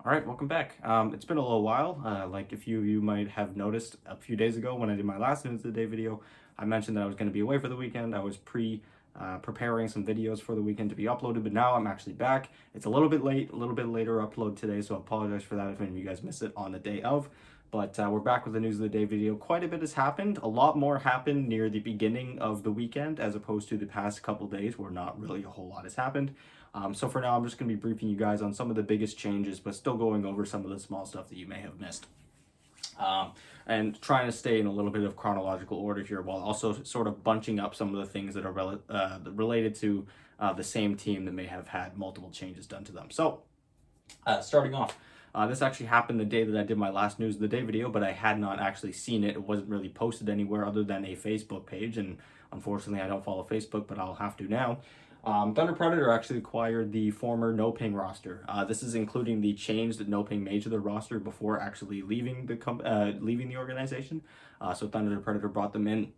All right, welcome back. It's been a little while. Like a few of you might have noticed a few days ago when I did my last News of the Day video, I mentioned that I was going to be away for the weekend. I was preparing some videos for the weekend to be uploaded, but now I'm actually back. It's a little bit late, a little bit later upload today, so I apologize for that if any of you guys miss it on the day of. But we're back with the News of the Day video. Quite a bit has happened. A lot more happened near the beginning of the weekend as opposed to the past couple days where not really a whole lot has happened. So for now, I'm just going to be briefing you guys on some of the biggest changes, but still going over some of the small stuff that you may have missed. And trying to stay in a little bit of chronological order here while also sort of bunching up some of the things that are related to the same team that may have had multiple changes done to them. So starting off, this actually happened the day that I did my last News of the Day video, but I had not actually seen it. It wasn't really posted anywhere other than a Facebook page, and unfortunately I don't follow Facebook, but I'll have to now. Thunder Predator actually acquired the former No Ping roster. This is including the change that No Ping made to the roster before actually leaving the organization. So Thunder Predator brought them in.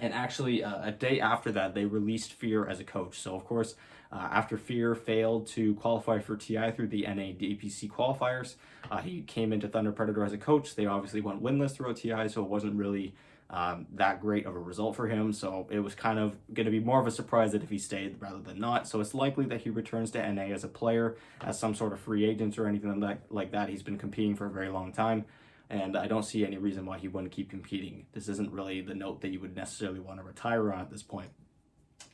And actually, a day after that, they released Fear as a coach. So, of course, after Fear failed to qualify for TI through the NA DPC qualifiers, he came into Thunder Predator as a coach. They obviously went winless throughout TI, so it wasn't really that great of a result for him. So it was kind of going to be more of a surprise that if he stayed rather than not. So it's likely that he returns to NA as a player, as some sort of free agent or anything like that. He's been competing for a very long time, and I don't see any reason why he wouldn't keep competing. This isn't really the note that you would necessarily want to retire on at this point.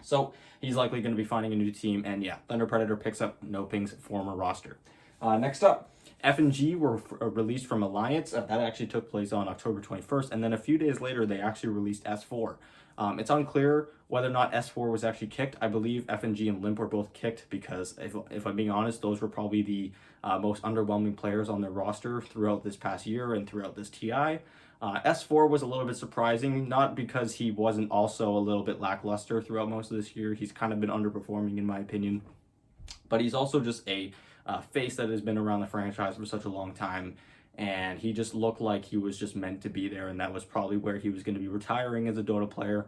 So he's likely going to be finding a new team, and yeah, Thunder Predator picks up No Ping's former roster. Next up, F&G were released from Alliance. That actually took place on October 21st, and then a few days later, they actually released S4. It's unclear whether or not S4 was actually kicked. I believe F&G and Limmp were both kicked because, if I'm being honest, those were probably the most underwhelming players on their roster throughout this past year and throughout this TI. S4 was a little bit surprising, not because he wasn't also a little bit lackluster throughout most of this year. He's kind of been underperforming in my opinion, but he's also just a face that has been around the franchise for such a long time, and he just looked like he was just meant to be there, and that was probably where he was going to be retiring as a Dota player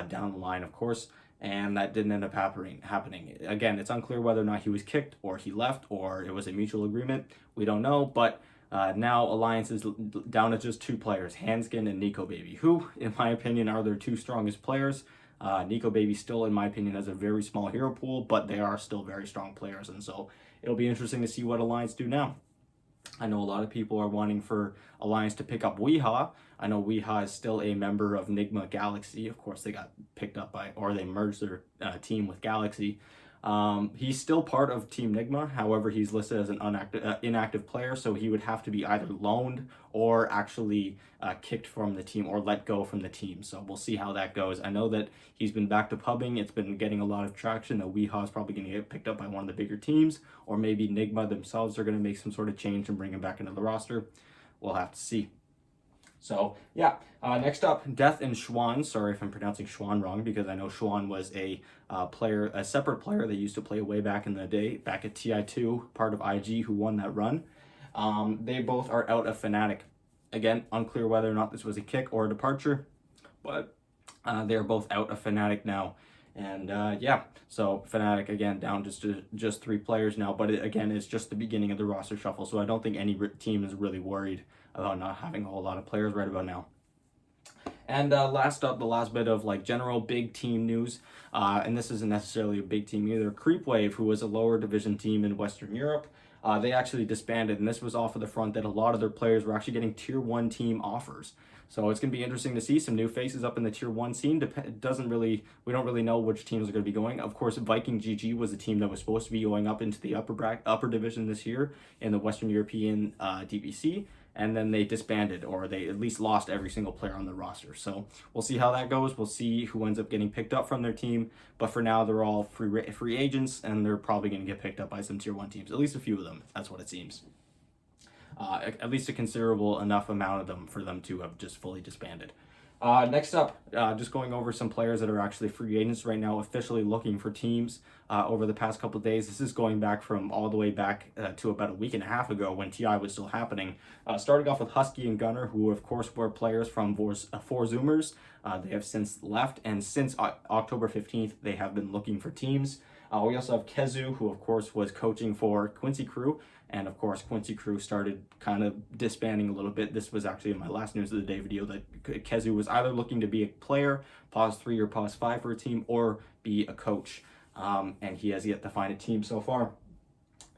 down the line, of course, and that didn't end up happening. Again, it's unclear whether or not he was kicked or he left or it was a mutual agreement. We don't know, but now Alliance is down to just two players, Hanskin and Nico Baby, who, in my opinion, are their two strongest players. Nico Baby still, in my opinion, has a very small hero pool, but they are still very strong players, and so it'll be interesting to see what Alliance do now. I know a lot of people are wanting for Alliance to pick up Weehaw. I know Weehaw is still a member of Nigma Galaxy. Of course, they got picked up by, or they merged their team with Galaxy. He's still part of Team Nigma. However, he's listed as an inactive player, so he would have to be either loaned or actually kicked from the team or let go from the team. So we'll see how that goes. I know that he's been back to pubbing. It's been getting a lot of traction. That Weehaw is probably going to get picked up by one of the bigger teams, or maybe Nigma themselves are going to make some sort of change and bring him back into the roster. We'll have to see. So yeah, next up, Death and Schwan. Sorry if I'm pronouncing Schwan wrong, because I know Schwan was a separate player that used to play way back in the day, back at TI2, part of IG, who won that run. They both are out of Fnatic. Again, unclear whether or not this was a kick or a departure, but they're both out of Fnatic now. And yeah, so Fnatic again down just three players now, but it, again, it's just the beginning of the roster shuffle, so I don't think any team is really worried about not having a whole lot of players right about now. And last up, the last bit of like general big team news, and this isn't necessarily a big team either. Creepwave, who was a lower division team in Western Europe, they actually disbanded, and this was off of the front that a lot of their players were actually getting tier 1 team offers. So it's going to be interesting to see some new faces up in the tier 1 scene. We don't really know which teams are going to be going. Of course, Viking GG was a team that was supposed to be going up into the upper division this year in the Western European DPC. And then they disbanded, or they at least lost every single player on the roster. So we'll see how that goes. We'll see who ends up getting picked up from their team. But for now, they're all free agents, and they're probably going to get picked up by some tier 1 teams. At least a few of them. That's what it seems. At least a considerable enough amount of them for them to have just fully disbanded. Next up, just going over some players that are actually free agents right now, officially looking for teams over the past couple of days. This is going back from all the way back to about a week and a half ago when TI was still happening. Starting off with Husky and Gunner, who of course were players from Four Zoomers. They have since left, and since October 15th, they have been looking for teams. We also have Kezu, who of course was coaching for Quincy Crew, And of course, Quincy Crew started kind of disbanding a little bit. This was actually in my last News of the Day video, that Kezu was either looking to be a player, pause 3 or pause 5 for a team, or be a coach. And he has yet to find a team so far.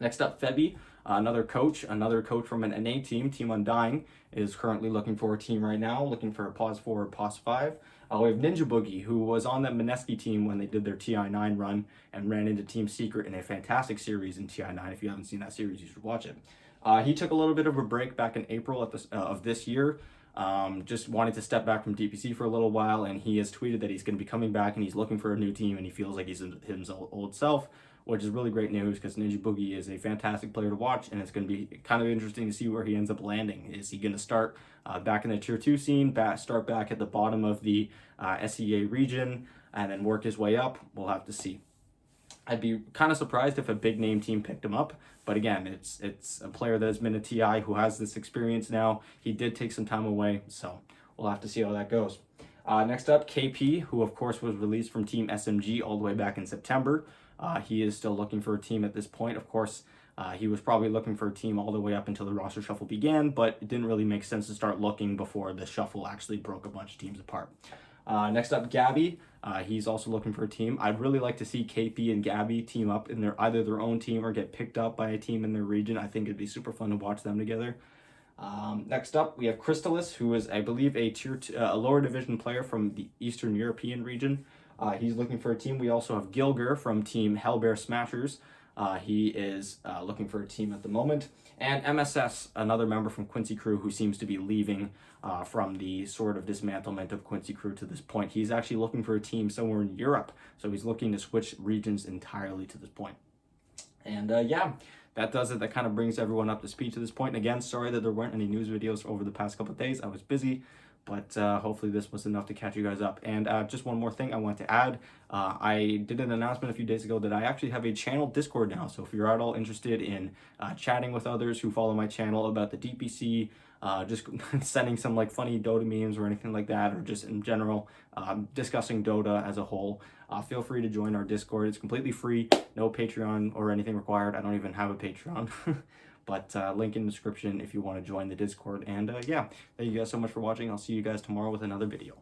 Next up, Febby, another coach from an NA team, Team Undying, is currently looking for a team right now, looking for a pause 4 or pause 5. We have Ninja Boogie, who was on that Mineski team when they did their TI9 run and ran into Team Secret in a fantastic series in TI9. If you haven't seen that series, you should watch it. He took a little bit of a break back in April of this year. Just wanted to step back from DPC for a little while, and he has tweeted that he's going to be coming back and he's looking for a new team, and he feels like he's his old self, which is really great news because Ninja Boogie is a fantastic player to watch, and it's going to be kind of interesting to see where he ends up landing. Is he going to start back in the Tier 2 scene, start back at the bottom of the SEA region, and then work his way up? We'll have to see. I'd be kind of surprised if a big name team picked him up, but again, it's a player that has been a TI who has this experience now. He did take some time away, so we'll have to see how that goes. Next up, KP, who of course was released from Team SMG all the way back in September. He is still looking for a team at this point. Of course, he was probably looking for a team all the way up until the roster shuffle began, but it didn't really make sense to start looking before the shuffle actually broke a bunch of teams apart. Next up, Gabby. He's also looking for a team. I'd really like to see KP and Gabby team up in either their own team or get picked up by a team in their region. I think it'd be super fun to watch them together. Next up, we have Crystalis, who is, I believe, a lower division player from the Eastern European region. He's looking for a team. We also have Gilger from Team Hellbear Smashers. He is looking for a team at the moment. And MSS, another member from Quincy Crew, who seems to be leaving from the sort of dismantlement of Quincy Crew to this point. He's actually looking for a team somewhere in Europe, so he's looking to switch regions entirely to this point. And yeah, that does it. That kind of brings everyone up to speed to this point. And again, sorry that there weren't any news videos over the past couple of days. I was busy. But hopefully this was enough to catch you guys up. And just one more thing I want to add. I did an announcement a few days ago that I actually have a channel Discord now. So if you're at all interested in chatting with others who follow my channel about the DPC, just sending some like funny Dota memes or anything like that, or just in general discussing Dota as a whole, feel free to join our Discord. It's completely free, no Patreon or anything required. I don't even have a Patreon. But link in the description if you want to join the Discord. And yeah, thank you guys so much for watching. I'll see you guys tomorrow with another video.